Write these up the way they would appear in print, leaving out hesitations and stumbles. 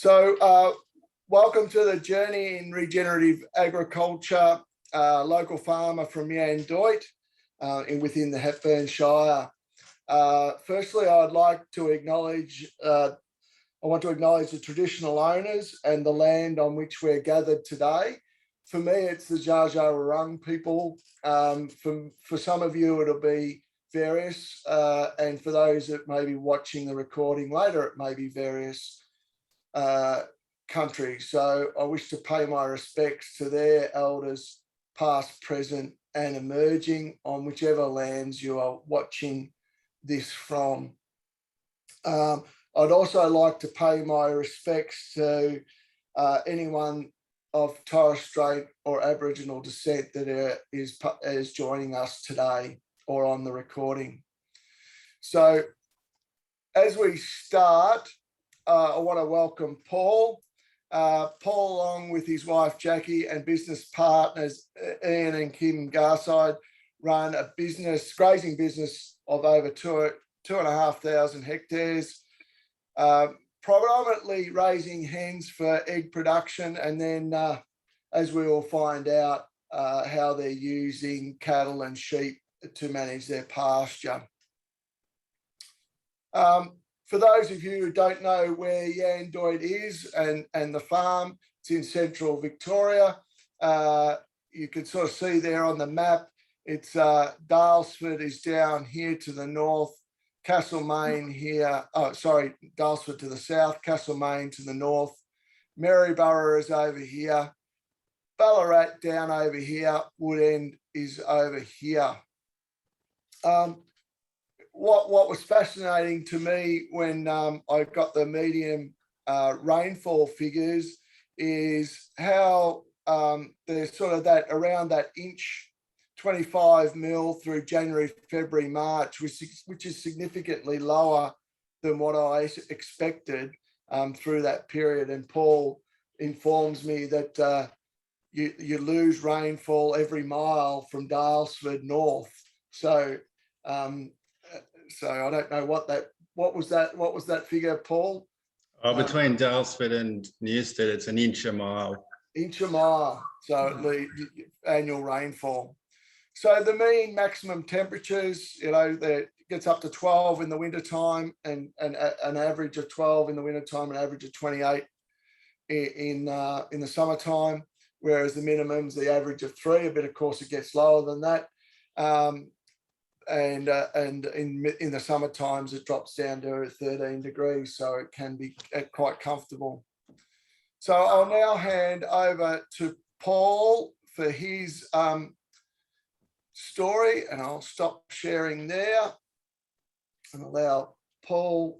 Welcome to the Journey in Regenerative Agriculture, local farmer from Yandoit within the Hepburn Shire. Firstly, I want to acknowledge the traditional owners and the land on which we're gathered today. For me, it's the Dja Dja Wurrung people. For some of you, it'll be various, and for those that may be watching the recording later, it may be various countries. So I wish to pay my respects to their elders, past, present, and emerging, on whichever lands you are watching this from. I'd also like to pay my respects to anyone of Torres Strait or Aboriginal descent that is joining us today or on the recording. So as we start, I want to welcome Paul. Paul, along with his wife Jackie and business partners Ian and Kim Garside, run a grazing business of over 2,500 hectares, predominantly raising hens for egg production, and then as we will find out, how they're using cattle and sheep to manage their pasture. For those of you who don't know where Yandoit is and the farm, it's in central Victoria. You can sort of see there on the map, it's Daylesford is down here to the north, Castlemaine here, Daylesford to the south, Castlemaine to the north, Maryborough is over here, Ballarat down over here, Woodend is over here. What was fascinating to me when I got the medium rainfall figures is how there's sort of that around that inch, 25 mil through January, February, March, which is significantly lower than what I expected through that period. And Paul informs me that you lose rainfall every mile from Daylesford north. So I don't know what was that figure, Paul? Between Daylesford and Newstead, it's an inch a mile. Inch a mile, so the annual rainfall. So the mean maximum temperatures, that gets up to 12 in the wintertime and an average of 12 in the wintertime, an average of 28 in the summertime, whereas the minimums, the average of 3, but of course it gets lower than that. And in the summer times it drops down to 13 degrees, so it can be quite comfortable. So I'll now hand over to Paul for his story, and I'll stop sharing there and allow Paul.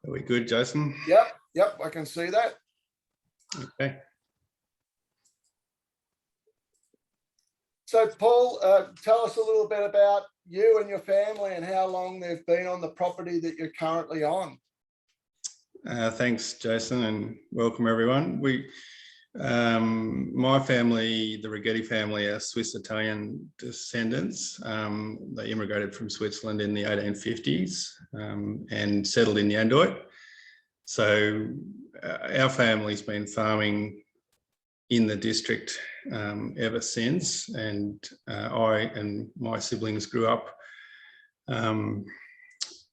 Are we good, Jason? Yep, I can see that. Okay. So Paul, tell us a little bit about you and your family and how long they've been on the property that you're currently on. Thanks, Jason, and welcome everyone. My family, the Righetti family, are Swiss-Italian descendants. They immigrated from Switzerland in the 1850s and settled in Yandoit. So our family's been farming in the district ever since, and I and my siblings grew up on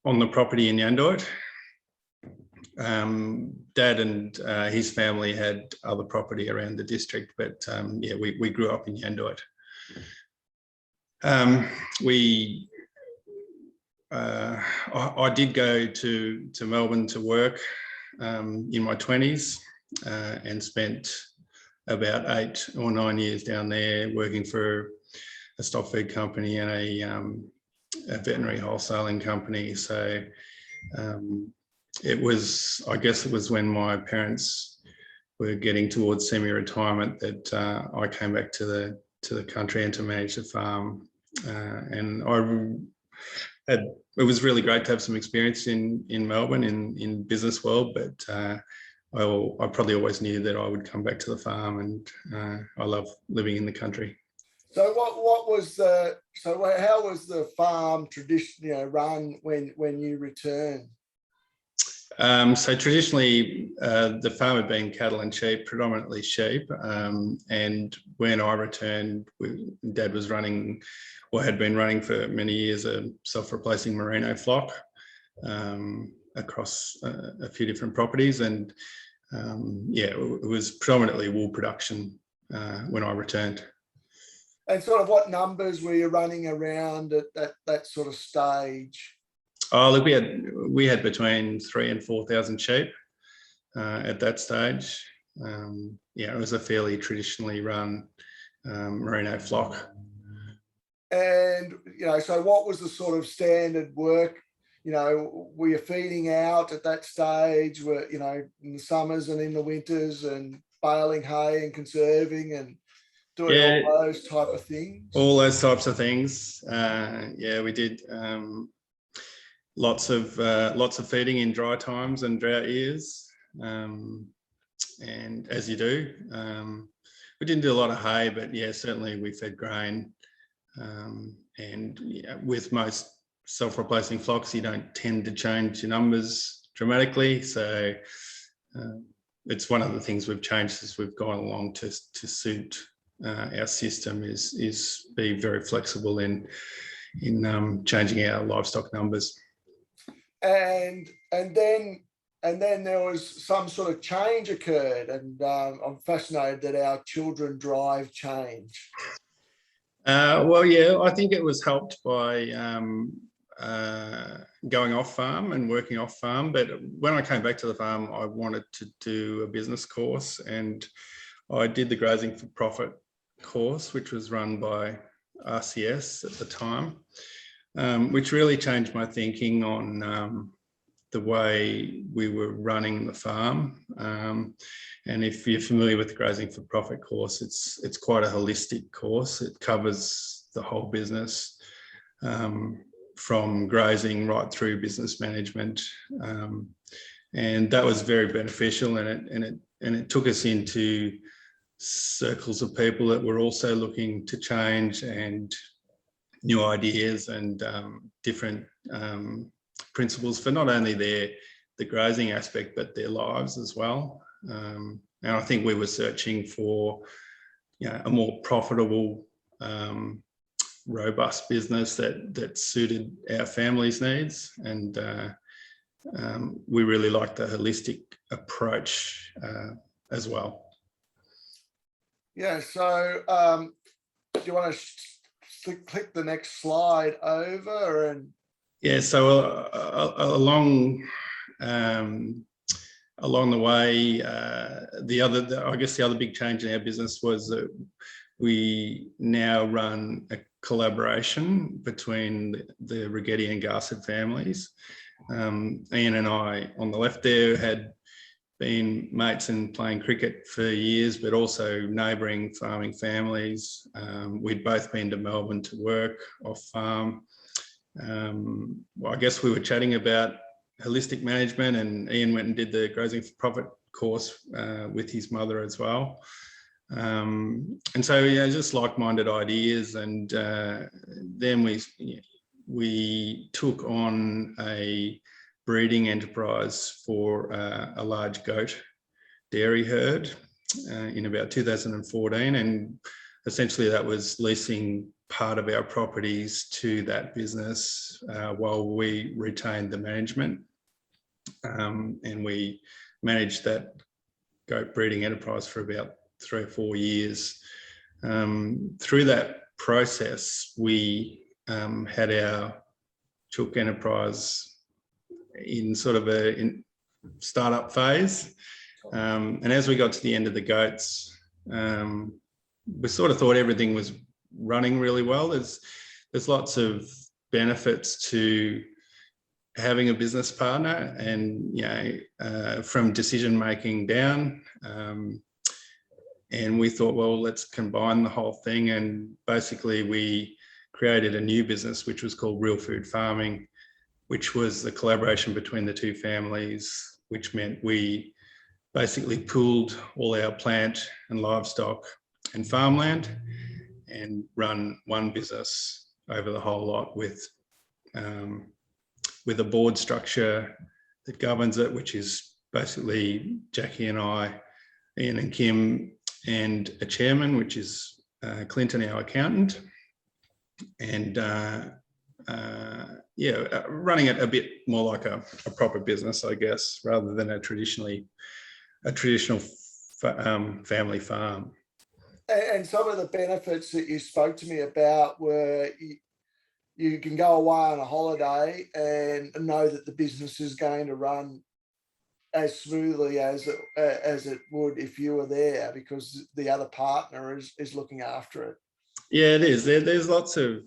the property in Yandoit. Dad and his family had other property around the district, but we grew up in Yandoit. I did go to Melbourne to work in my 20s and spent about 8 or 9 years down there working for a stock feed company and a veterinary wholesaling company. So I guess it was when my parents were getting towards semi-retirement that I came back to the country and to manage the farm. And it was really great to have some experience in Melbourne in business world, but I probably always knew that I would come back to the farm, and I love living in the country. So what was how was the farm traditionally run when you returned? So traditionally, the farm had been cattle and sheep, predominantly sheep. And when I returned, Dad was running, or had been running for many years, a self-replacing merino flock across a few different properties. And yeah, it was predominantly wool production when I returned. And sort of what numbers were you running around at that sort of stage? Oh, look, we had between 3,000 and 4,000 sheep at that stage. Yeah, it was a fairly traditionally run merino flock. And so what was the sort of standard work? Were you feeding out at that stage? Were in the summers and in the winters, and baling hay and conserving and doing all those type of things? All those types of things. Yeah, we did. Lots of feeding in dry times and drought years, and as you do, we didn't do a lot of hay, but yeah, certainly we fed grain. And yeah, with most self-replacing flocks, you don't tend to change your numbers dramatically. So it's one of the things we've changed as we've gone along to suit our system is be very flexible in changing our livestock numbers. And then there was some sort of change occurred, and I'm fascinated that our children drive change. Well, yeah, I think it was helped by going off farm and working off farm. But when I came back to the farm, I wanted to do a business course, and I did the Grazing for Profit course, which was run by RCS at the time, which really changed my thinking on the way we were running the farm. And if you're familiar with the Grazing for Profit course, it's quite a holistic course. It covers the whole business, from grazing right through business management. And that was very beneficial, and it took us into circles of people that were also looking to change and new ideas and different principles for not only the grazing aspect, but their lives as well. And I think we were searching for a more profitable, robust business that suited our family's needs. And we really liked the holistic approach as well. Yeah, so do you want to click the next slide over? And yeah, so along the way, I guess the other big change in our business was that we now run a collaboration between the Righetti and Garsett families. Ian and I, on the left there, had been mates and playing cricket for years, but also neighbouring farming families. We'd both been to Melbourne to work off farm. Well, I guess we were chatting about holistic management, and Ian went and did the Grazing for Profit course with his mother as well. And so, just like-minded ideas. And then we took on a breeding enterprise for a large goat dairy herd in about 2014, and essentially that was leasing part of our properties to that business while we retained the management, and we managed that goat breeding enterprise for about 3 or 4 years. Through that process, we had our chook enterprise in sort of in startup phase, and as we got to the end of the goats, we sort of thought everything was running really well. There's lots of benefits to having a business partner, and from decision making down, and we thought, well, let's combine the whole thing. And basically we created a new business which was called Real Food Farming, which was the collaboration between the two families, which meant we basically pooled all our plant and livestock and farmland, and run one business over the whole lot with a board structure that governs it, which is basically Jackie and I, Ian and Kim, and a chairman, which is Clinton, our accountant, and running it a bit more like a proper business, I guess, rather than a traditional family farm. And some of the benefits that you spoke to me about were you can go away on a holiday and know that the business is going to run as smoothly as it would if you were there, because the other partner is looking after it. Yeah, it is. There's lots of,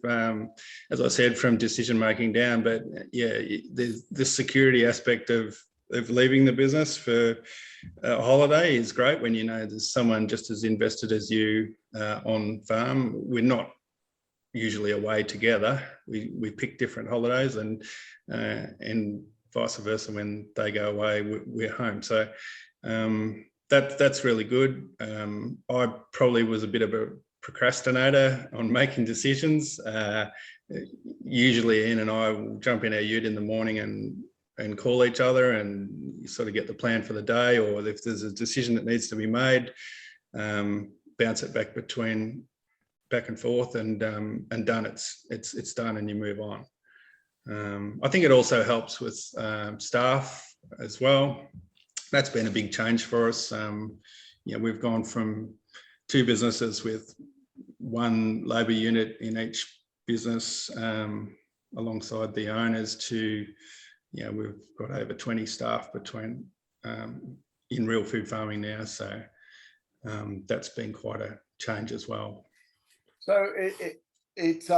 as I said, from decision making down, but yeah, there's the security aspect of leaving the business for a holiday is great when you know there's someone just as invested as you on farm. We're not usually away together. We pick different holidays, and vice versa. When they go away, we're home. So that's really good. I probably was a bit of a procrastinator on making decisions. Usually Ian and I will jump in our ute in the morning and call each other and sort of get the plan for the day, or if there's a decision that needs to be made, bounce it back and forth, and done. It's done, and you move on. I think it also helps with staff as well. That's been a big change for us. We've gone from 2 businesses with 1 labour unit in each business alongside the owners to, we've got over 20 staff between in real food farming now. So that's been quite a change as well. So it's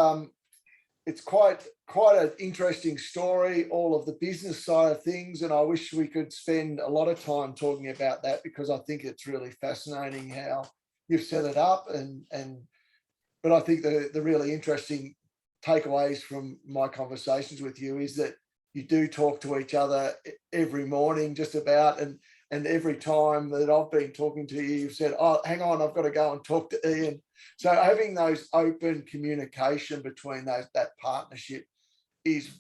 quite an interesting story, all of the business side of things, and I wish we could spend a lot of time talking about that, because I think it's really fascinating how you've set it up, but I think the really interesting takeaways from my conversations with you is that you do talk to each other every morning just about, and every time that I've been talking to you, you've said, oh, hang on, I've got to go and talk to Ian. So having those open communication between that partnership is,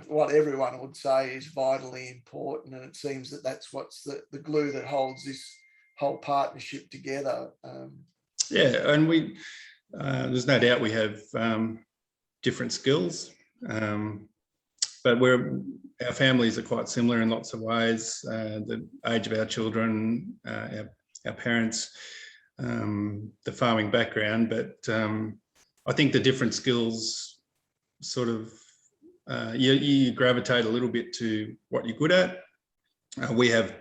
what everyone would say is vitally important. And it seems that that's what's the glue that holds this whole partnership together. Yeah, and we there's no doubt we have different skills, but our families are quite similar in lots of ways. The age of our children, our parents, the farming background, but I think the different skills sort of you gravitate a little bit to what you're good at. We have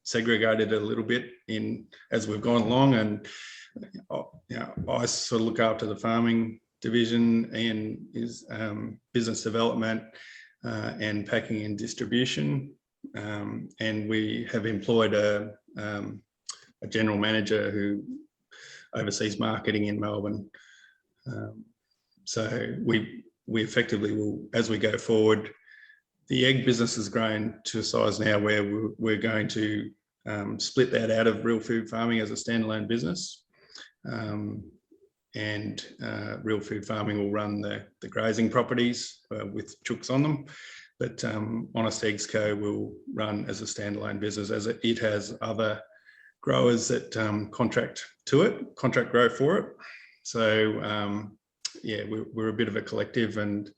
segregated a little bit as we've gone along, and I sort of look after the farming division, and is business development and packing and distribution, and we have employed a general manager who oversees marketing in Melbourne. So we effectively will, as we go forward, the egg business has grown to a size now where we're going to split that out of real food farming as a standalone business. And real food farming will run the grazing properties with chooks on them. But Honest Eggs Co will run as a standalone business, as it has other growers that contract grow for it. So we're a bit of a collective, and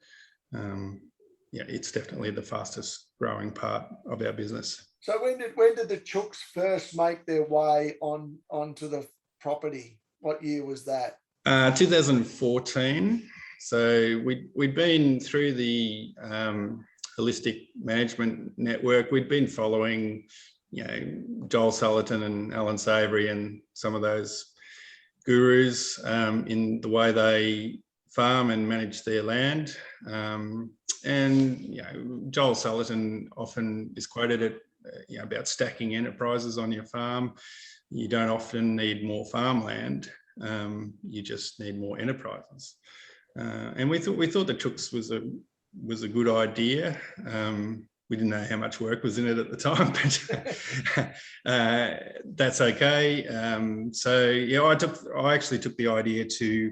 it's definitely the fastest growing part of our business. So when did the chooks first make their way onto the property? What year was that? 2014. So we'd been through the holistic management network. We'd been following, Joel Sullivan and Alan Savory and some of those gurus in the way they farm and manage their land. And Joel Sullivan often is quoted at about stacking enterprises on your farm. You don't often need more farmland. You just need more enterprises. And we thought the chooks was a good idea. we didn't know how much work was in it at the time, but that's okay. So yeah, I actually took the idea to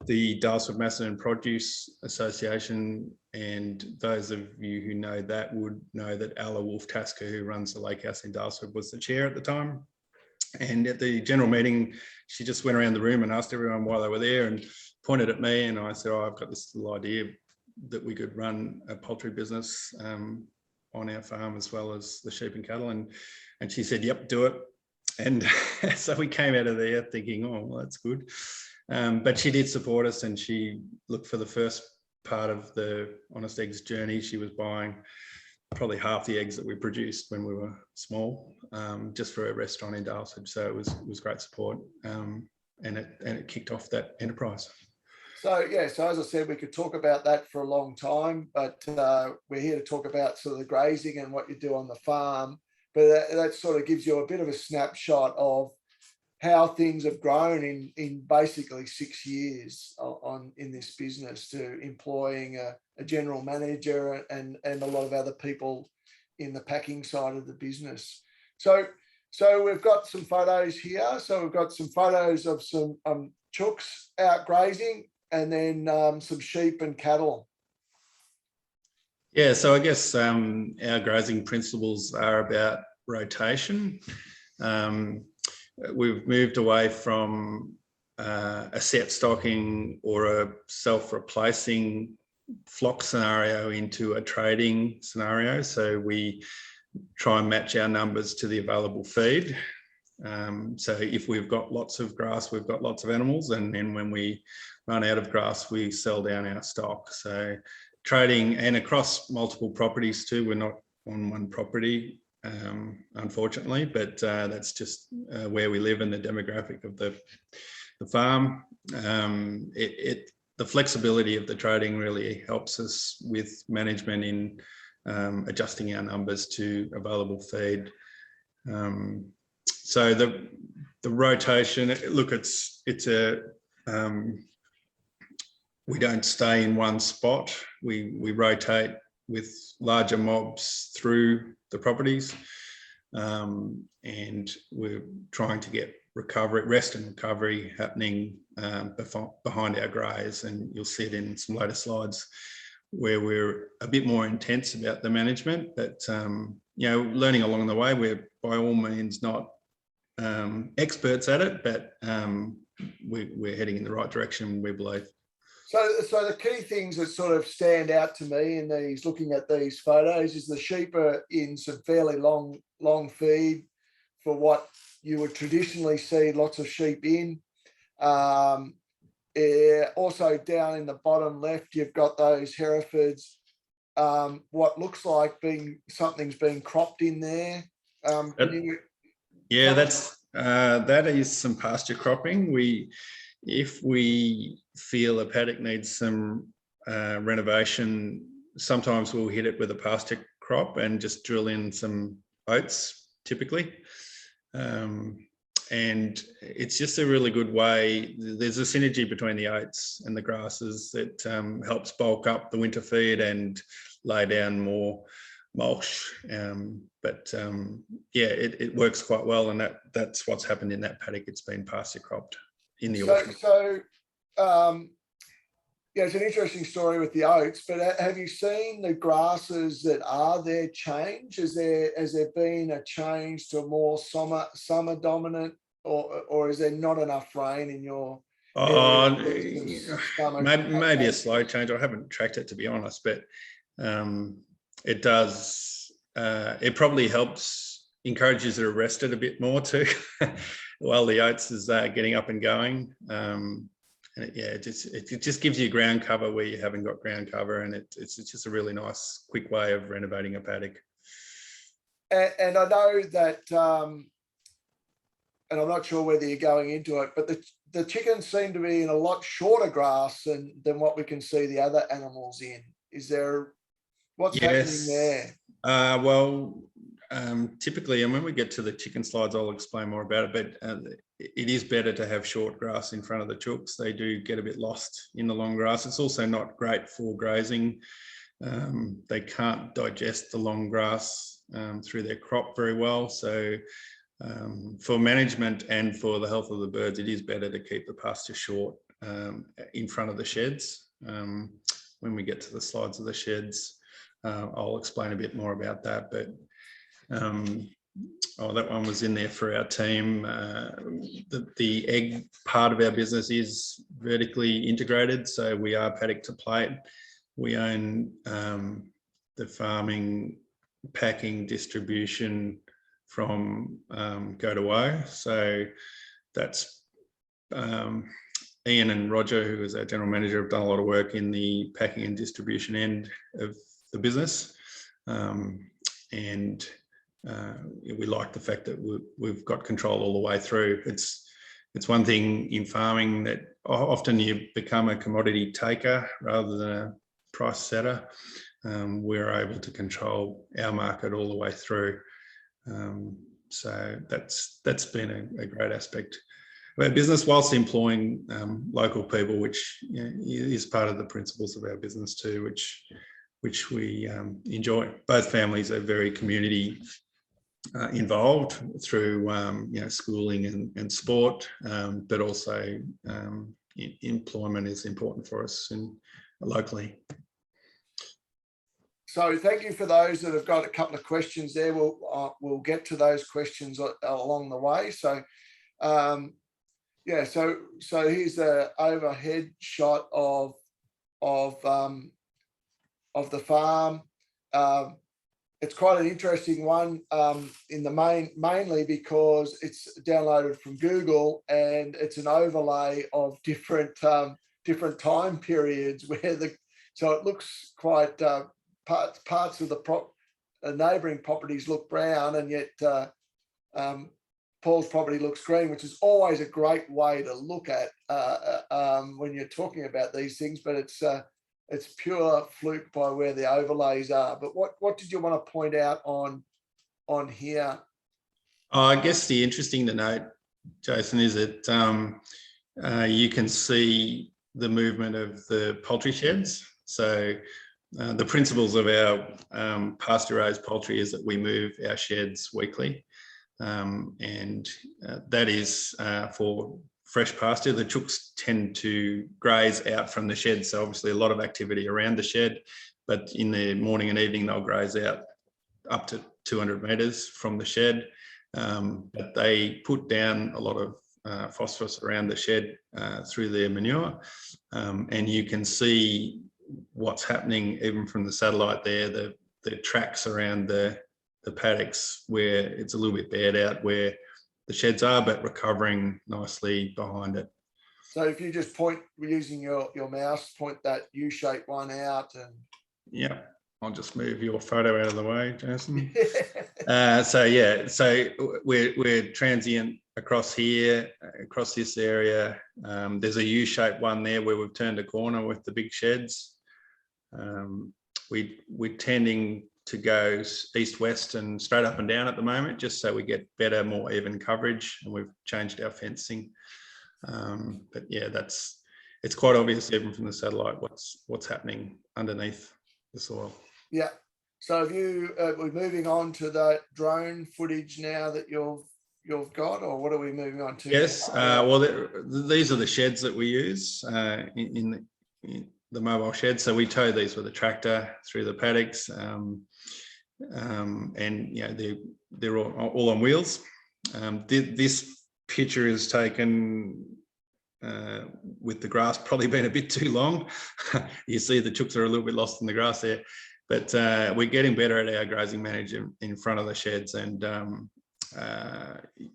the Daylesford Macedon Produce Association, and those of you who know that would know that Alla Wolf-Tasker, who runs the lake house in Daylesford, was the chair at the time. And at the general meeting, she just went around the room and asked everyone why they were there and pointed at me, and I said, oh, I've got this little idea that we could run a poultry business on our farm as well as the sheep and cattle. And she said, yep, do it. And so we came out of there thinking, oh, well, that's good. But she did support us, and she looked for the first part of the Honest Eggs journey. She was buying probably half the eggs that we produced when we were small, just for a restaurant in Daylesford. So it was great support, and it kicked off that enterprise. So yeah, so as I said, we could talk about that for a long time, but we're here to talk about sort of the grazing and what you do on the farm. But that sort of gives you a bit of a snapshot of how things have grown in basically 6 years in this business, to employing a general manager and a lot of other people in the packing side of the business. So we've got some photos here. So we've got some photos of some chooks out grazing, and then some sheep and cattle. Yeah, so I guess our grazing principles are about rotation. We've moved away from a set stocking or a self-replacing flock scenario into a trading scenario. So we try and match our numbers to the available feed. So if we've got lots of grass, we've got lots of animals, and then when we run out of grass, we sell down our stock. So trading, and across multiple properties too. We're not on one property, unfortunately, but that's just where we live and the demographic of the farm. The flexibility of the trading really helps us with management in adjusting our numbers to available feed. So the rotation, look, it's a we don't stay in one spot. We rotate with larger mobs through the properties, and we're trying to get rest and recovery happening behind our greys, and you'll see it in some later slides where we're a bit more intense about the management, but you know, learning along the way. We're by all means not experts at it, but we're heading in the right direction, we believe. So the key things that sort of stand out to me in these, looking at these photos, is the sheep are in some fairly long feed for what you would traditionally see lots of sheep in. Also down in the bottom left, you've got those Herefords. What looks like something's been cropped in there. Yeah, that is some pasture cropping. If we feel a paddock needs some renovation, sometimes we'll hit it with a pasture crop and just drill in some oats, typically. And it's just a really good way. There's a synergy between the oats and the grasses that helps bulk up the winter feed and lay down more mulch. Yeah, it works quite well, and that's what's happened in that paddock. It's been pasture cropped in the autumn. Yeah, it's an interesting story with the oats, but have you seen the grasses that are there change? Has there been a change to a more summer dominant, or is there not enough rain in your maybe a slow change? I haven't tracked it, to be honest, but it does. It probably encourages it to rest it a bit more too, while the oats is getting up and going. And it just gives you ground cover where you haven't got ground cover, and it's just a really nice, quick way of renovating a paddock. And I know that, and I'm not sure whether you're going into it, but the chickens seem to be in a lot shorter grass than what we can see the other animals in. Is there, what's happening there? Typically, and when we get to the chicken slides, I'll explain more about it, but it is better to have short grass in front of the chooks. They do get a bit lost in the long grass. It's also not great for grazing. They can't digest the long grass through their crop very well. So for management and for the health of the birds, it is better to keep the pasture short in front of the sheds. When we get to the slides of the sheds, I'll explain a bit more about that. But that one was in there for our team. The egg part of our business is vertically integrated, so we are paddock to plate. We own the farming, packing, distribution from go to woe. So that's Ian and Roger, who is our general manager, have done a lot of work in the packing and distribution end of the business. And we like the fact that we've got control all the way through. It's one thing in farming that often you become a commodity taker rather than a price setter. We're able to control our market all the way through. So that's been a great aspect of our business, whilst employing local people, which is part of the principles of our business too, which we enjoy. Both families are very community involved through schooling and sport, but also employment is important for us locally. So thank you for those that have got a couple of questions there. We'll get to those questions along the way. So so here's the overhead shot of the farm. It's quite an interesting one mainly because it's downloaded from Google, and it's an overlay of different time periods so it looks quite parts of the neighbouring properties look brown, and yet Paul's property looks green, which is always a great way to look at when you're talking about these things. But it's pure fluke by where the overlays are. But what did you want to point out on here? I guess the interesting to note, Jason, is that you can see the movement of the poultry sheds. So the principles of our pasture-raised poultry is that we move our sheds weekly, and that is for fresh pasture. The chooks tend to graze out from the shed, so obviously a lot of activity around the shed, but in the morning and evening they'll graze out up to 200 metres from the shed. But they put down a lot of phosphorus around the shed through their manure, and you can see what's happening even from the satellite there. The tracks around the paddocks where it's a little bit bared out where the sheds are, but recovering nicely behind it. So if you just point using your mouse, point that U-shaped one out, and yeah, I'll just move your photo out of the way, Jason. So we're transient across here, across this area. There's a U-shaped one there where we've turned a corner with the big sheds. We're tending to go east-west and straight up and down at the moment, just so we get better, more even coverage, and we've changed our fencing. But yeah, it's quite obvious even from the satellite what's happening underneath the soil. Yeah. So we're moving on to the drone footage now that you've got, or what are we moving on to? Yes. Well, these are the sheds that we use in the mobile sheds. So we tow these with a tractor through the paddocks, and they're all on wheels. This picture is taken with the grass probably been a bit too long. You see the chooks are a little bit lost in the grass there, but we're getting better at our grazing management in front of the sheds, and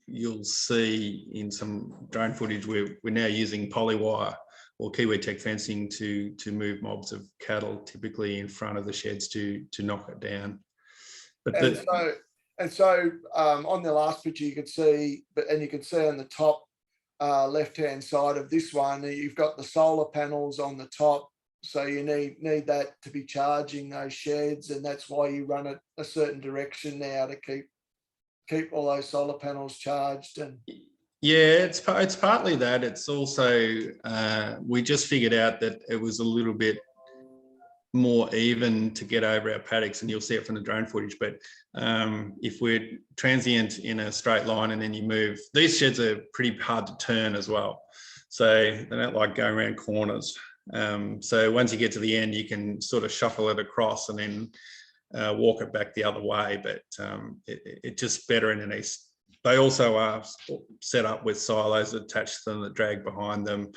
you'll see in some drone footage we're now using polywire or Kiwi Tech fencing to move mobs of cattle, typically in front of the sheds to knock it down. But so on the last picture you could see, and you can see on the top left-hand side of this one, you've got the solar panels on the top. So you need that to be charging those sheds, and that's why you run it a certain direction now to keep all those solar panels charged. And yeah, it's partly that. It's also we just figured out that it was a little bit more even to get over our paddocks, and you'll see it from the drone footage. But if we're transient in a straight line and then you move, these sheds are pretty hard to turn as well. So they don't like going around corners. So once you get to the end, you can sort of shuffle it across and then walk it back the other way. But it's just better in an east. They also are set up with silos attached to them that drag behind them,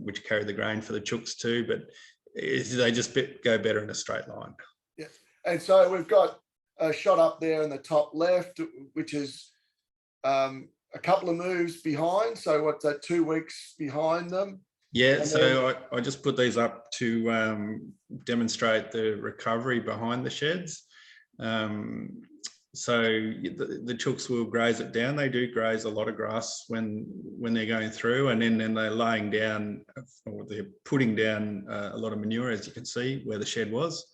which carry the grain for the chooks too. But they just go better in a straight line. Yeah, and so we've got a shot up there in the top left, which is a couple of moves behind. So what's that, 2 weeks behind them? Yeah, and so then, I just put these up to demonstrate the recovery behind the sheds. So the chooks will graze it down. They do graze a lot of grass when they're going through, and then they're laying down, or they're putting down a lot of manure, as you can see where the shed was.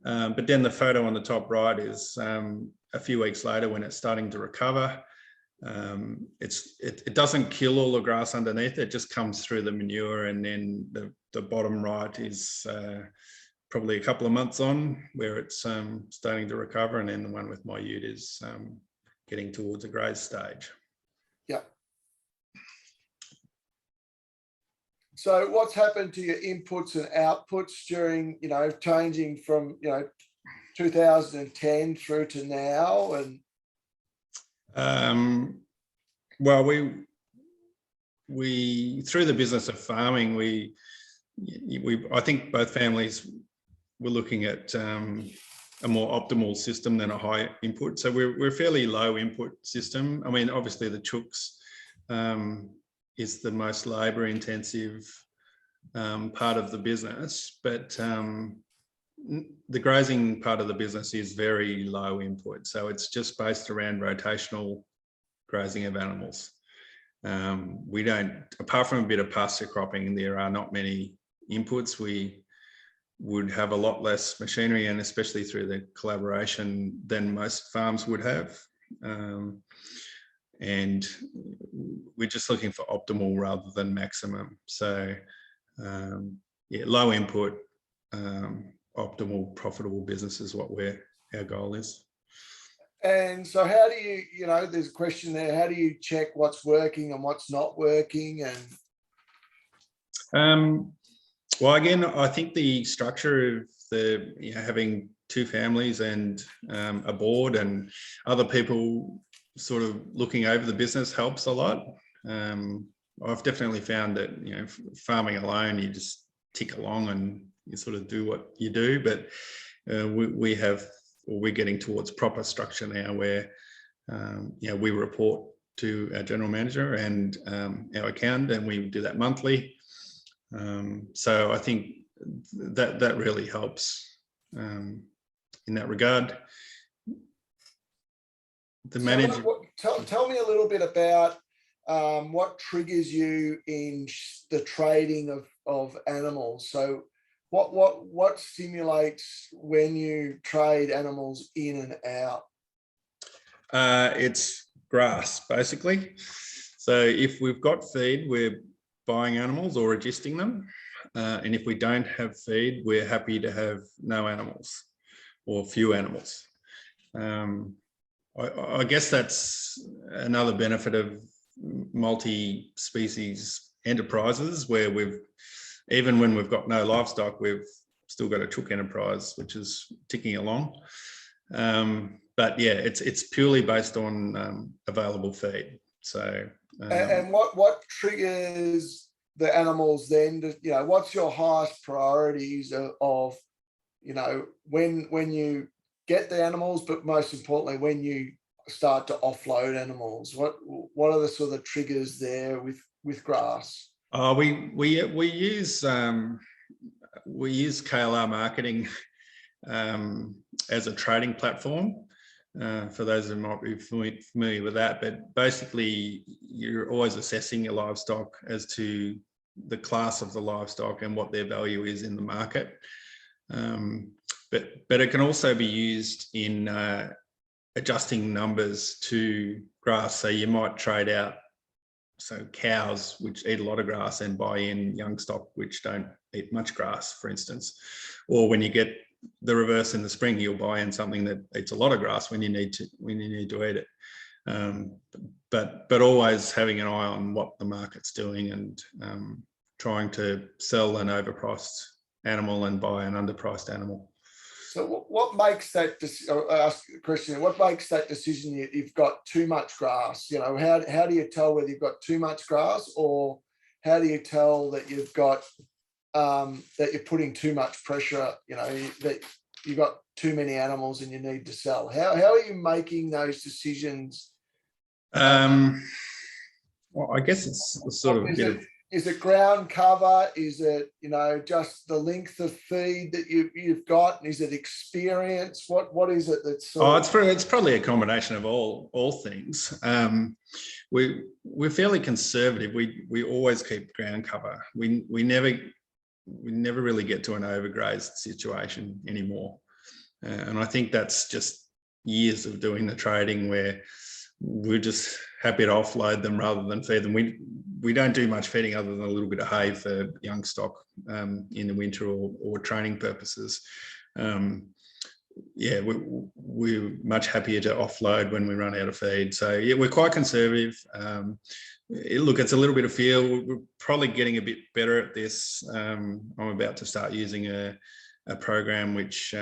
But then the photo on the top right is a few weeks later when it's starting to recover. It doesn't kill all the grass underneath, it just comes through the manure. And then the bottom right is probably a couple of months on, where it's starting to recover, and then the one with my ute is getting towards a graze stage. Yeah. So what's happened to your inputs and outputs during, changing from, 2010 through to now? And well, we through the business of farming, I think both families were looking at a more optimal system than a high input. So we're a fairly low input system. I mean, obviously the chooks is the most labour intensive part of the business, but the grazing part of the business is very low input. So it's just based around rotational grazing of animals. We don't, apart from a bit of pasture cropping, there are not many inputs. We would have a lot less machinery, and especially through the collaboration, than most farms would have. And we're just looking for optimal rather than maximum. So yeah, low input, optimal, profitable business is what our goal is. And so how do you, there's a question there, how do you check what's working and what's not working? And well, again, I think the structure of having two families and a board and other people sort of looking over the business helps a lot. I've definitely found that, farming alone, you just tick along and you sort of do what you do. But we're getting towards proper structure now, where we report to our general manager and our accountant, and we do that monthly. So I think that really helps in that regard. The manager. Tell me a little bit about what triggers you in the trading of animals. So what stimulates when you trade animals in and out? It's grass, basically. So if we've got feed, we're buying animals or adjusting them. And if we don't have feed, we're happy to have no animals or few animals. I guess that's another benefit of multi-species enterprises, where even when we've got no livestock, we've still got a chook enterprise, which is ticking along. But yeah, it's purely based on available feed. So and what triggers the animals then? What's your highest priorities of when you get the animals, but most importantly when you start to offload animals? What are the sort of triggers there with grass? We use KLR marketing as a trading platform, for those who might be familiar with that. But basically, you're always assessing your livestock as to the class of the livestock and what their value is in the market. But it can also be used in adjusting numbers to grass. So you might trade out so cows which eat a lot of grass and buy in young stock which don't eat much grass, for instance. Or when you get the reverse in the spring, you'll buy in something that eats a lot of grass when you need to eat it. But always having an eye on what the market's doing, and trying to sell an overpriced animal and buy an underpriced animal. So what makes that, I'll ask a question, what makes that decision you've got too much grass? You know, how do you tell whether you've got too much grass, or how do you tell that you've got, that you're putting too much pressure, you know, that you've got too many animals and you need to sell? How are you making those decisions? Well, I guess it's sort of a bit of... Is it ground cover? Is it, you know, just the length of feed that you've got? Is it experience? What is it that's it's probably a combination of all things. We're fairly conservative. We always keep ground cover. We never really get to an overgrazed situation anymore. And I think that's just years of doing the trading where we're just happy to offload them rather than feed them. We don't do much feeding other than a little bit of hay for young stock in the winter or training purposes. Yeah, we're much happier to offload when we run out of feed. So yeah, we're quite conservative. Look, it's a little bit of feel. We're probably getting a bit better at this. I'm about to start using a program which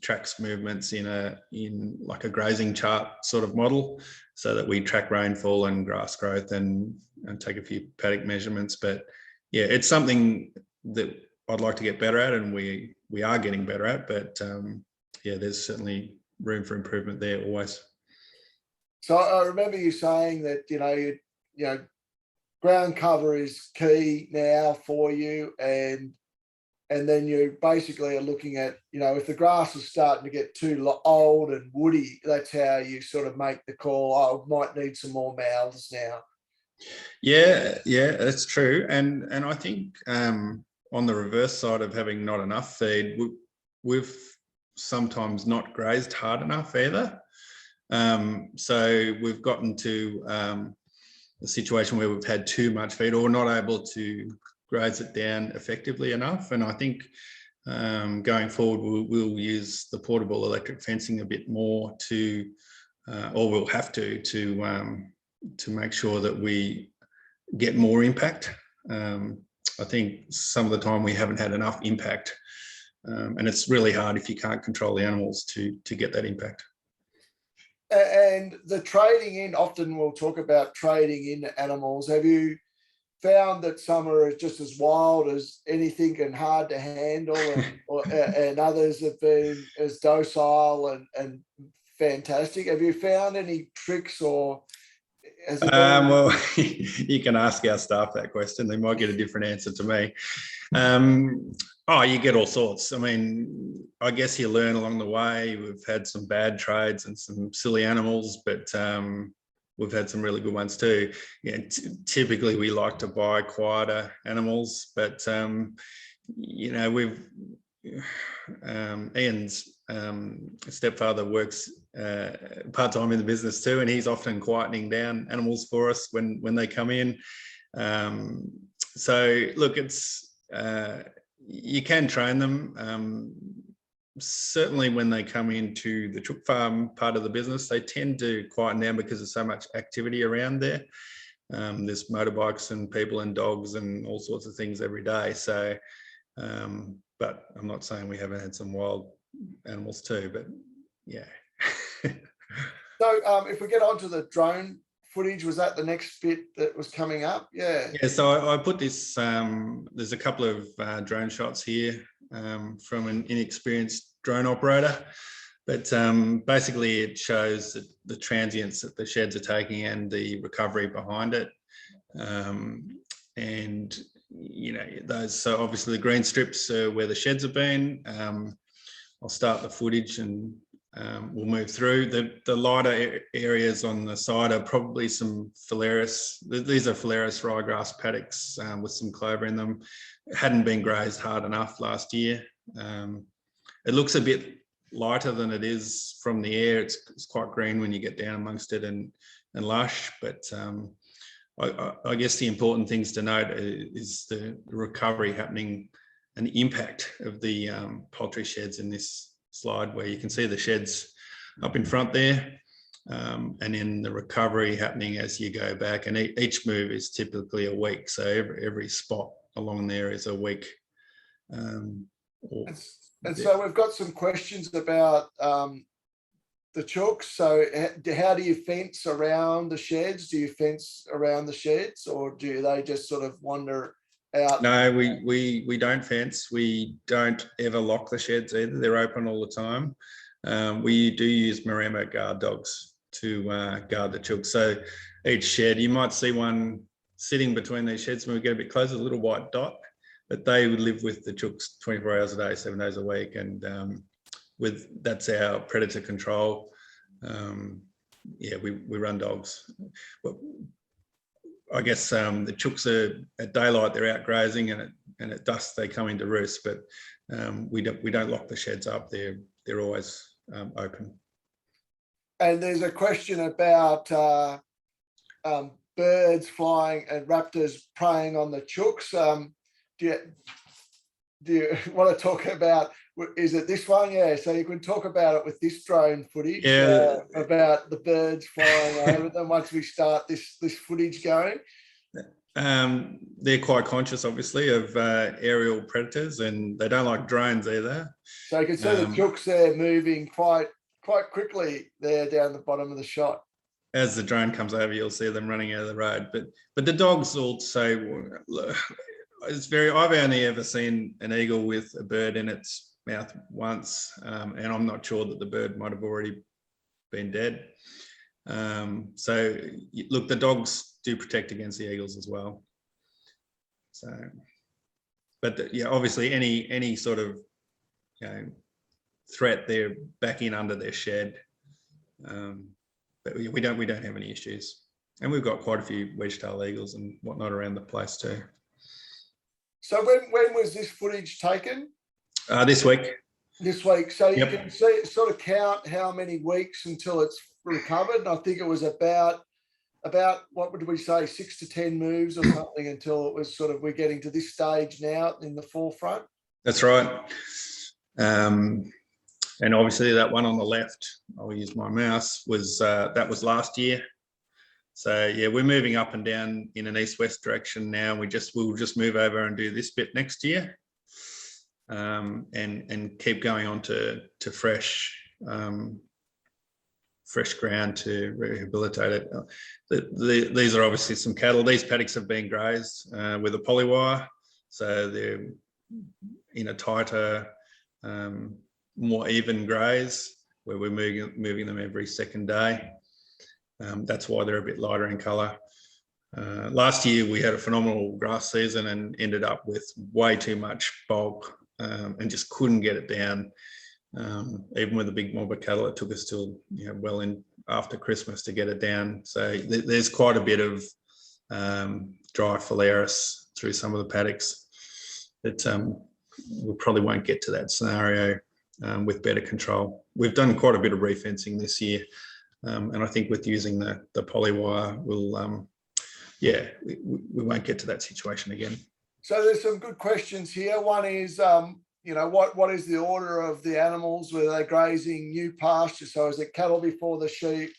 tracks movements in like a grazing chart sort of model, so that we track rainfall and grass growth and take a few paddock measurements. But yeah, it's something that I'd like to get better at, and we are getting better at. But yeah, there's certainly room for improvement there always. So I remember you saying that, you know, ground cover is key now for you, and then you basically are looking at, you know, if the grass is starting to get too old and woody, that's how you sort of make the call, oh, might need some more mouths now. Yeah, that's true. And I think on the reverse side of having not enough feed, we've sometimes not grazed hard enough either. So we've gotten to a situation where we've had too much feed or not able to graze it down effectively enough. And I think going forward, we'll use the portable electric fencing a bit more to, or we'll have to make sure that we get more impact. I think some of the time we haven't had enough impact, and it's really hard if you can't control the animals to get that impact. And the trading in, often we'll talk about trading in animals. Have you found that some are just as wild as anything and hard to handle, and others have been as docile and fantastic? Have you found any tricks, or has it been... Well, you can ask our staff that question. They might get a different answer to me. You get all sorts. I mean, I guess you learn along the way. We've had some bad trades and some silly animals, but we've had some really good ones too. Yeah, typically we like to buy quieter animals, but you know, Ian's stepfather works part-time in the business too, and he's often quietening down animals for us when they come in. So look, it's you can train them. Certainly when they come into the chook farm part of the business, they tend to quieten down because there's so much activity around there. There's motorbikes and people and dogs and all sorts of things every day. So, but I'm not saying we haven't had some wild animals too, but yeah. So if we get onto the drone footage, was that the next bit that was coming up? Yeah. So I put this, there's a couple of drone shots here from an inexperienced drone operator, but basically it shows the transients that the sheds are taking and the recovery behind it. And you know, those, so obviously the green strips are where the sheds have been. I'll start the footage and we'll move through. The lighter areas on the side are probably some phalaris. These are phalaris ryegrass paddocks with some clover in them. It hadn't been grazed hard enough last year. It looks a bit lighter than it is from the air. It's quite green when you get down amongst it and lush, but I guess the important things to note is the recovery happening and the impact of the poultry sheds in this slide, where you can see the sheds up in front there, and then the recovery happening as you go back. And each move is typically a week. So every spot along there is a week. And so we've got some questions about the chooks. So how do you fence around the sheds? Do you fence around the sheds, or do they just sort of wander out? No, we don't fence. We don't ever lock the sheds either. They're open all the time. We do use Maremma guard dogs to guard the chooks. So each shed, you might see one sitting between these sheds when we get a bit closer, a little white dot, but they would live with the chooks 24 hours a day, 7 days a week. And that's our predator control. Yeah, we run dogs. Well, I guess the chooks are at daylight, they're out grazing, and at dusk they come into roost. But we don't lock the sheds up. They're always open. And there's a question about birds flying and raptors preying on the chooks. Do you want to talk about, is it this one? Yeah, so you can talk about it with this drone footage, about the birds flying over them once we start this footage going. They're quite conscious, obviously, of aerial predators, and they don't like drones either. So you can see the chooks there moving quite quickly there down the bottom of the shot. As the drone comes over, you'll see them running out of the road. But the dogs also, I've only ever seen an eagle with a bird in its mouth once, and I'm not sure that the bird might have already been dead. So look, the dogs do protect against the eagles as well. So, but yeah, obviously any sort of threat, they're back in under their shed. But we don't have any issues, and we've got quite a few wedge-tailed eagles and whatnot around the place too. So when was this footage taken? This week. This week. So you can see, sort of count how many weeks until it's recovered. And I think it was about what would we say, 6 to 10 moves or something, until it was sort of, we're getting to this stage now in the forefront. That's right. And obviously that one on the left, I'll use my mouse, was that was last year. So yeah, we're moving up and down in an east-west direction now. We'll just move over and do this bit next year, and keep going on to fresh ground to rehabilitate it. These are obviously some cattle. These paddocks have been grazed with a polywire, so they're in a tighter, more even graze, where we're moving them every second day. That's why they're a bit lighter in colour. Last year we had a phenomenal grass season and ended up with way too much bulk, and just couldn't get it down. Even with a big mob of cattle, it took us till well in after Christmas to get it down. So there's quite a bit of dry phalaris through some of the paddocks that we probably won't get to that scenario with better control. We've done quite a bit of refencing this year. And I think with using the polywire, we'll, we won't get to that situation again. So there's some good questions here. One is, what is the order of the animals? Were they grazing new pasture? So is it cattle before the sheep?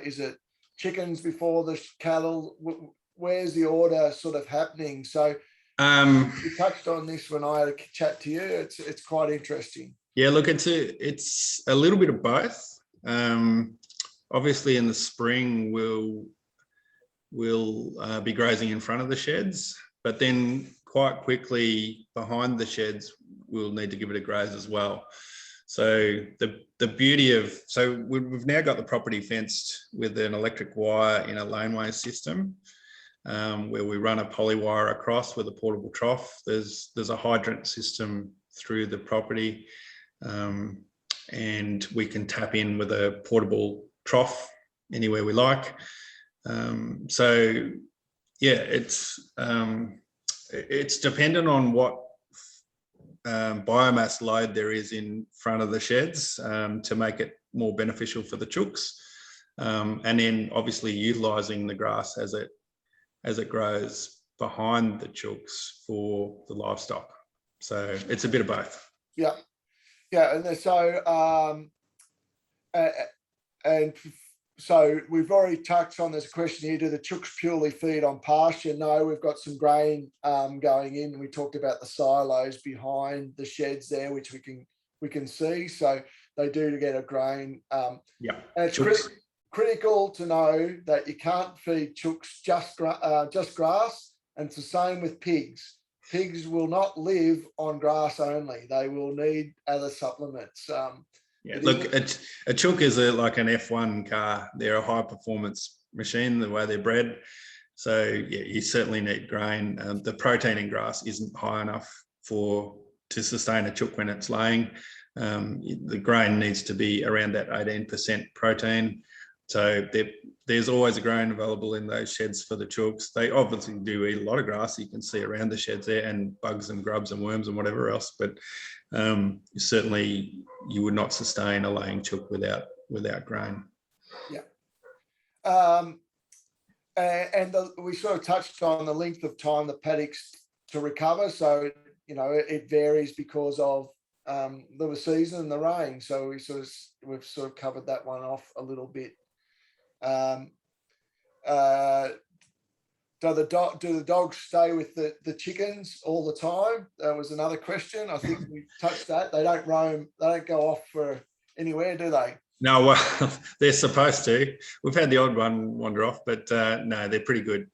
Is it chickens before the cattle? Where's the order sort of happening? So you touched on this when I had a chat to you. It's quite interesting. Yeah, look, it's a little bit of both. Obviously, in the spring, we'll be grazing in front of the sheds, but then quite quickly behind the sheds, we'll need to give it a graze as well. So the beauty of, so we've now got the property fenced with an electric wire in a laneway system, where we run a polywire across with a portable trough. There's a hydrant system through the property, and we can tap in with a portable trough anywhere we like. So yeah, it's dependent on what biomass load there is in front of the sheds to make it more beneficial for the chooks, and then obviously utilising the grass as it as it grows behind the chooks for the livestock. So it's a bit of both. Yeah, yeah, and so we've already touched on this question here. Do the chooks purely feed on pasture? No, we've got some grain going in. We talked about the silos behind the sheds there, which we can see. So they do get a grain. Yeah, and it's critical to know that you can't feed chooks just grass, and it's the same with pigs. Pigs will not live on grass only. They will need other supplements. Yeah, look, a chook is like an F1 car. They're a high performance machine, the way they're bred. So yeah, you certainly need grain. The protein in grass isn't high enough to sustain a chook when it's laying. The grain needs to be around that 18% protein. So there's always a grain available in those sheds for the chooks. They obviously do eat a lot of grass. You can see around the sheds there, and bugs and grubs and worms and whatever else. But certainly you would not sustain a laying chook without grain. Yeah. And we sort of touched on the length of time the paddocks to recover. So, it varies because of the season and the rain. So we've sort of covered that one off a little bit. Do the dogs stay with the chickens all the time? That was another question. I think we touched that. They don't roam. They don't go off for anywhere, do they? No, well, they're supposed to. We've had the odd one wander off, but no, they're pretty good.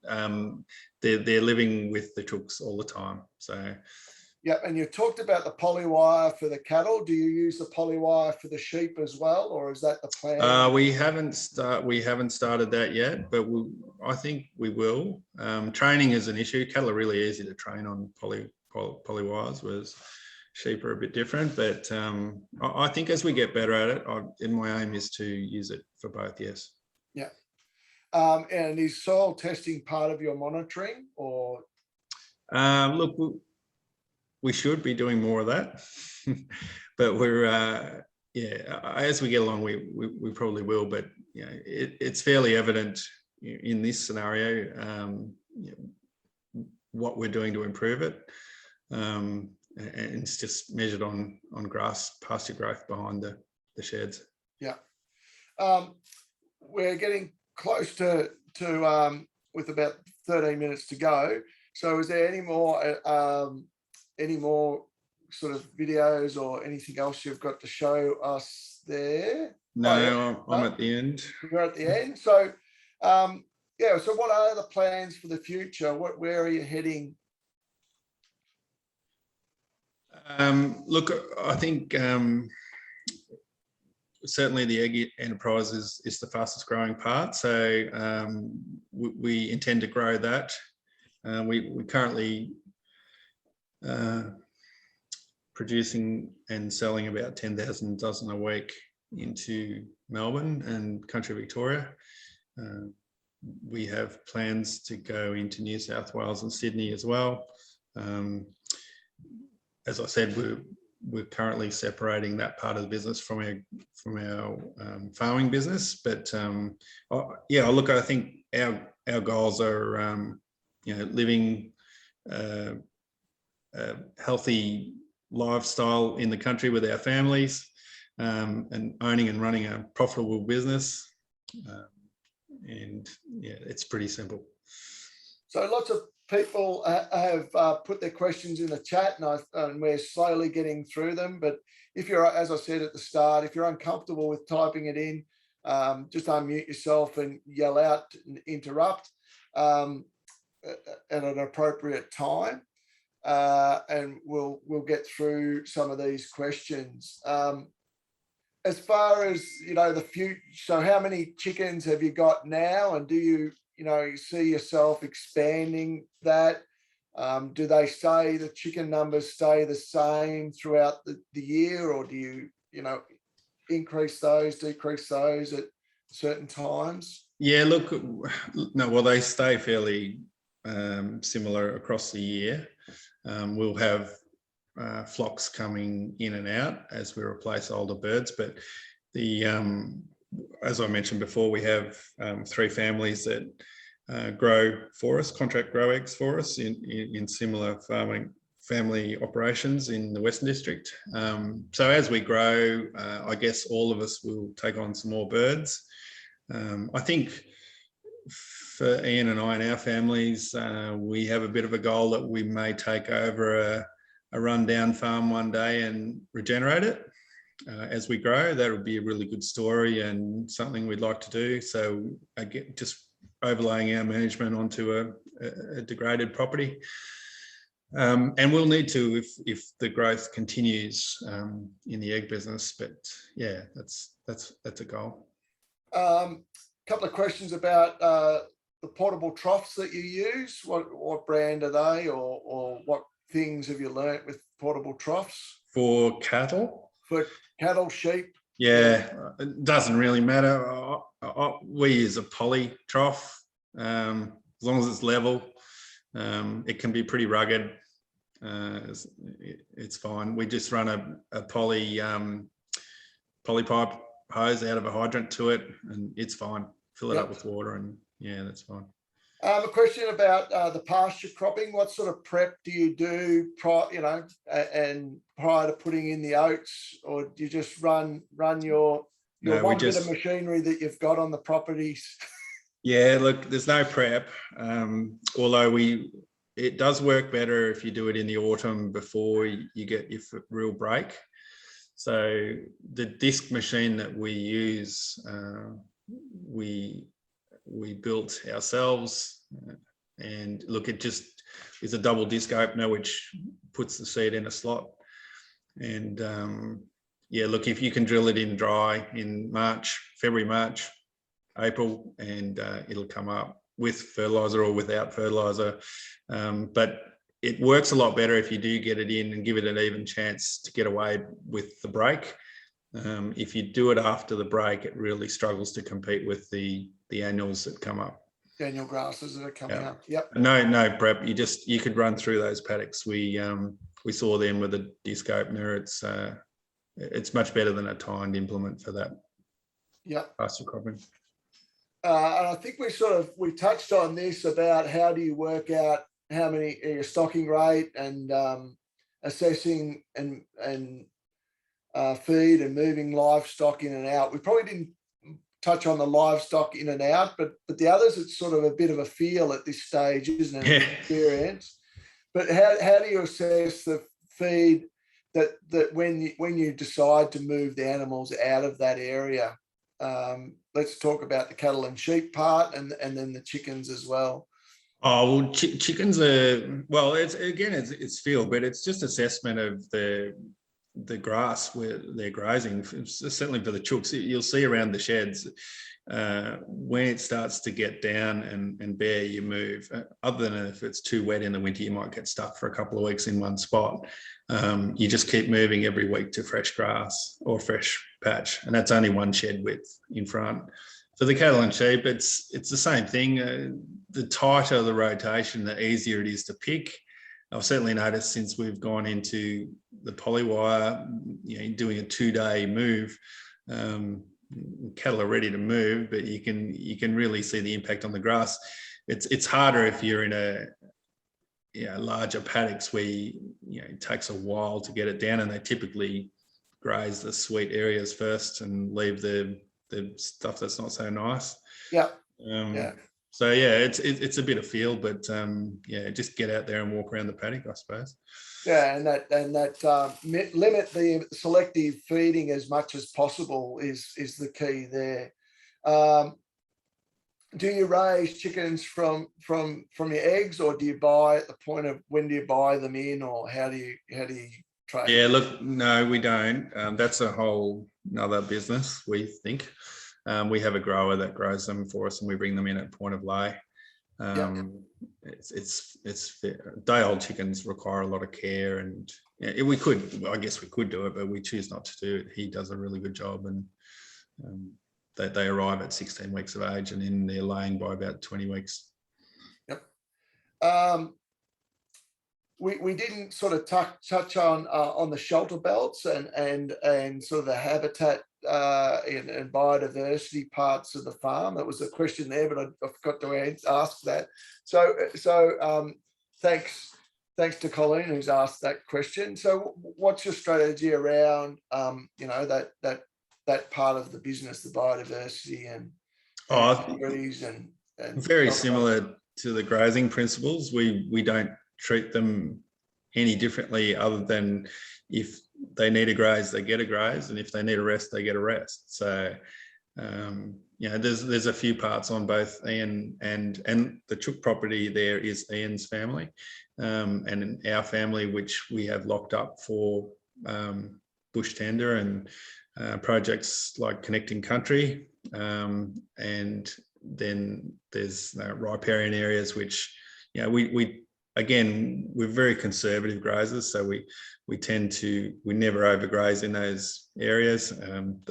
They're living with the chooks all the time. So. Yeah, and you talked about the polywire for the cattle. Do you use the polywire for the sheep as well, or is that the plan? We haven't started that yet, but I think we will. Training is an issue. Cattle are really easy to train on polywires, whereas sheep are a bit different. But I think as we get better at it, my aim is to use it for both. Yes. Yeah. And is soil testing part of your monitoring, or? Look. We should be doing more of that, but we're as we get along, we probably will. But it's fairly evident in this scenario what we're doing to improve it, and it's just measured on grass pasture growth behind the sheds. Yeah, we're getting close to with about 13 minutes to go. So, is there any more sort of videos or anything else you've got to show us there? No, I'm at the end. We're at the end. So, so what are the plans for the future? Where are you heading? Look, I think certainly the egg enterprise is the fastest growing part. So we intend to grow that. We currently producing and selling about 10,000 dozen a week into Melbourne and country Victoria. We have plans to go into New South Wales and Sydney as well. As I said, we're currently separating that part of the business from our farming business. But look, I think our goals are living a healthy lifestyle in the country with our families, and owning and running a profitable business. It's pretty simple. So lots of people have put their questions in the chat, and we're slowly getting through them. But if you're, as I said at the start, if you're uncomfortable with typing it in, just unmute yourself and yell out and interrupt at an appropriate time. And we'll get through some of these questions. As far as the future, so how many chickens have you got now, and do you see yourself expanding that? Do the chicken numbers stay the same throughout the year, or do you increase those, decrease those at certain times? Yeah, look, no, well, they stay fairly similar across the year. We'll have flocks coming in and out as we replace older birds, but as I mentioned before, we have 3 families that grow for us, contract grow eggs for us in similar family operations in the Western District. So as we grow, I guess all of us will take on some more birds. I think for Ian and I and our families, we have a bit of a goal that we may take over a rundown farm one day and regenerate it as we grow. That would be a really good story and something we'd like to do. So again, just overlaying our management onto a degraded property. And we'll need to if the growth continues in the egg business. But yeah, that's a goal. Couple of questions about the portable troughs that you use. What brand are they, or what things have you learnt with portable troughs? For cattle? For cattle, sheep? Yeah, it doesn't really matter. We use a poly trough, as long as it's level. It can be pretty rugged. It's fine. We just run a poly pipe hose out of a hydrant to it, and it's fine. Fill it up with water, and yeah, that's fine. A question about the pasture cropping. What sort of prep do you do, and prior to putting in the oats, or do you just run your one bit of machinery that you've got on the properties? Yeah, look, there's no prep. Although it does work better if you do it in the autumn before you get your real break. So the disc machine that we use, we built ourselves, and look, it just is a double disc opener which puts the seed in a slot. And yeah, look, if you can drill it in dry in February, March, April, and it'll come up with fertilizer or without fertilizer. But it works a lot better if you do get it in and give it an even chance to get away with the break. If you do it after the break, it really struggles to compete with the annuals that come up. Annual grasses that are coming up. Yep. No prep. You could run through those paddocks. We saw them with a disc opener. It's much better than a tined implement for that. Yep. Pasture cropping. And I think we touched on this about how do you work out how many your stocking rate and assessing and feed and moving livestock in and out. We probably didn't touch on the livestock in and out, but the others, it's sort of a bit of a feel at this stage, isn't it? Yeah. Experience. But how do you assess the feed that when you decide to move the animals out of that area? Let's talk about the cattle and sheep part, and then the chickens as well. Oh, well, chickens are, well, it's feel, but it's just assessment of the grass where they're grazing. Certainly for the chooks, you'll see around the sheds when it starts to get down and bare, you move. Other than if it's too wet in the winter, you might get stuck for a couple of weeks in one spot. You just keep moving every week to fresh grass or fresh patch, and that's only one shed width in front. For the cattle and sheep, it's the same thing. The tighter the rotation, the easier it is to pick. I've certainly noticed since we've gone into the polywire, doing a 2-day move, cattle are ready to move, but you can really see the impact on the grass. It's harder if you're in a larger paddocks where it takes a while to get it down, and they typically graze the sweet areas first and leave the stuff that's not so nice. Yeah. So yeah, it's a bit of feel, but just get out there and walk around the paddock, I suppose. Yeah, and that limit the selective feeding as much as possible is the key there. Do you raise chickens from your eggs, or do you buy at the point of when do you buy them in, or how do you trade? Yeah, look, no, we don't. That's a whole another business, we think. We have a grower that grows them for us, and we bring them in at point of lay. It's day-old chickens require a lot of care, and I guess we could do it, but we choose not to do it. He does a really good job, and they arrive at 16 weeks of age, and then they're laying by about 20 weeks. Yep. We didn't sort of touch on the shelter belts and sort of the habitat and biodiversity parts of the farm. That was a question there, but I forgot to ask that. So thanks to Colleen who's asked that question. So what's your strategy around that part of the business, the biodiversity and trees and very similar to the grazing principles. We don't treat them any differently other than if they need a graze, they get a graze, and if they need a rest, they get a rest. So there's a few parts on both Ian and the chook property. There is Ian's family and in our family, which we have locked up for bush tender and projects like Connecting Country, and then there's riparian areas which we're very conservative grazers, so we never overgraze in those areas,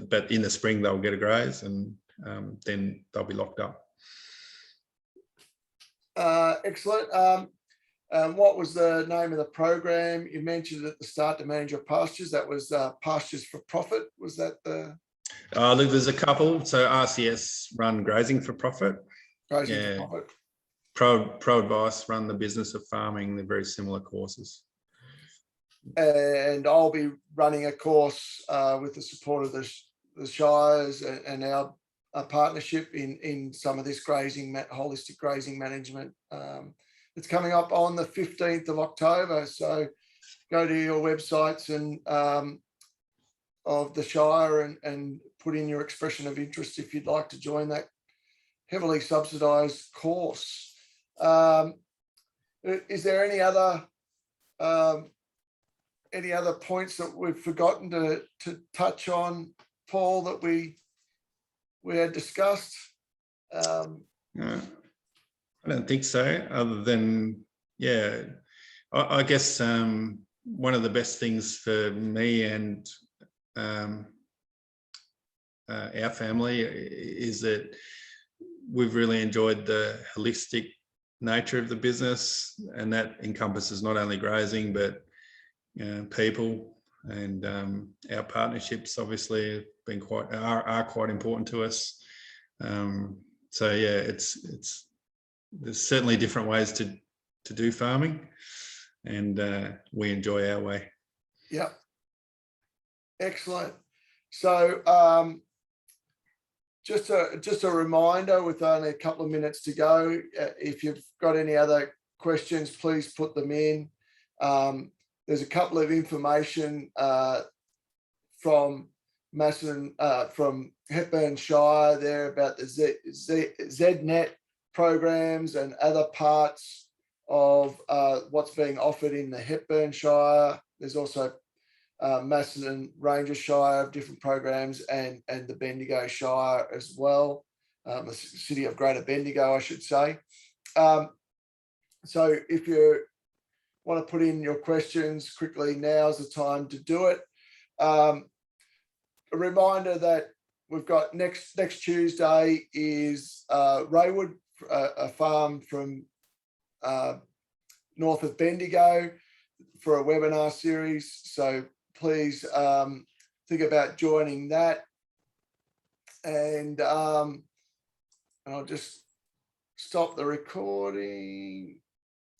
but in the spring they'll get a graze and then they'll be locked up. Excellent. What was the name of the program you mentioned at the start to manage your pastures? That was Pastures for Profit. Was that the? Look, there's a couple. So RCS run Grazing for Profit. Grazing for Profit. Pro Advice run the Business of Farming. They're very similar courses. And I'll be running a course with the support of the Shires and our partnership in some of this holistic grazing management. It's coming up on the 15th of October. So go to your websites and of the Shire and put in your expression of interest if you'd like to join that heavily subsidised course. Is there any other points that we've forgotten to touch on, Paul, that we had discussed? No, I don't think so. Other than I guess one of the best things for me and our family is that we've really enjoyed the holistic nature of the business, and that encompasses not only grazing but people, and our partnerships obviously have been are quite important to us. So there's certainly different ways to do farming, and we enjoy our way. Yeah, excellent. So just a reminder, with only a couple of minutes to go, if you've got any other questions, please put them in. There's a couple of information from from Hepburn Shire there about the ZNet programs and other parts of what's being offered in the Hepburn Shire. There's also Macedon Ranger Shire of different programs, and the Bendigo Shire as well, the city of Greater Bendigo, I should say. So if you want to put in your questions quickly, now's the time to do it. A reminder that we've got next Tuesday is Raywood, a farm from north of Bendigo, for a webinar series. So please think about joining that. And I'll just stop the recording.